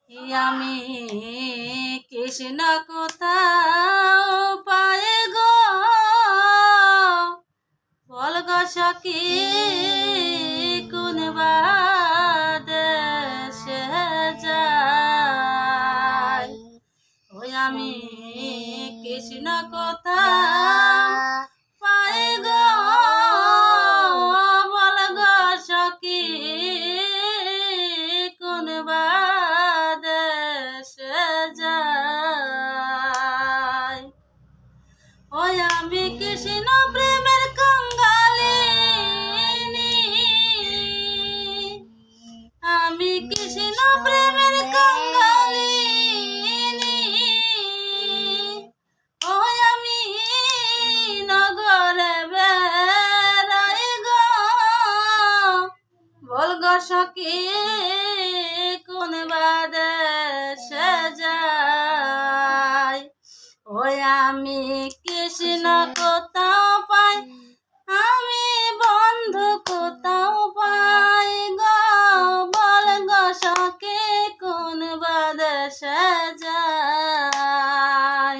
আমি কৃষ্ণ কোথাও পাই গো, বল গো সখী কোন দেশে যাই। ওই আমি কৃষ্ণ কোথাও পাই গো, বল গো সখী কোন দেশে যাই। ওই আমি কৃষ্ণ প্রেমের কাঙ্গালিনী, আমি কৃষ্ণ প্রেমের কাঙ্গালিনী। ওই আমি নগরে বেড়াই গো, বল গো সখী কোন দেশে যাই। ওই আমি কৃষ্ণ কোথাও পাই, আমি বন্ধু কোথাও পাই গো, বল গো সখী কোন দেশে যাই।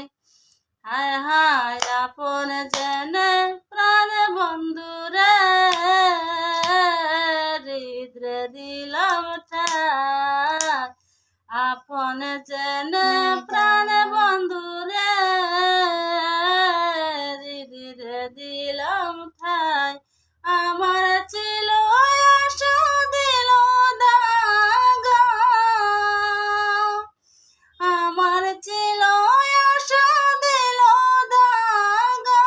হায় হায় আপন জেনে প্রাণ বন্ধুরে, হৃদরে দিলাম ঠাই। আপন জেনে প্রাণ বন্ধুরে, হৃদরে দিলাম ঠাই। আমার ছিল আশা দিল দাগা, আমার ছিল আশা দিল দাগা।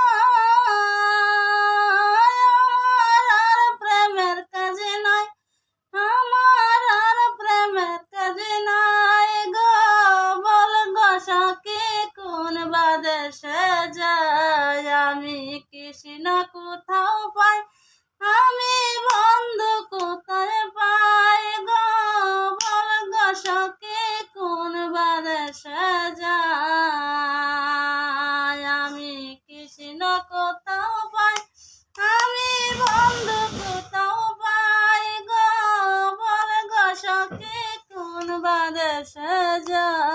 আমার আর প্রেমের কাজে নাই, আমার আর প্রেমের কাজে নাই গো, বল গো সখী কোন দেশে যাই। আমি কৃষ্ণ কোথাও পাই, আমি বন্ধু কোথায় পাই গো, বল গো সখী কোন দেশে যাই। আমি কৃষ্ণ কোথাও পাই, আমি বন্ধু কোথাও পাই গো, বল গো সখী কোন দেশে যাই।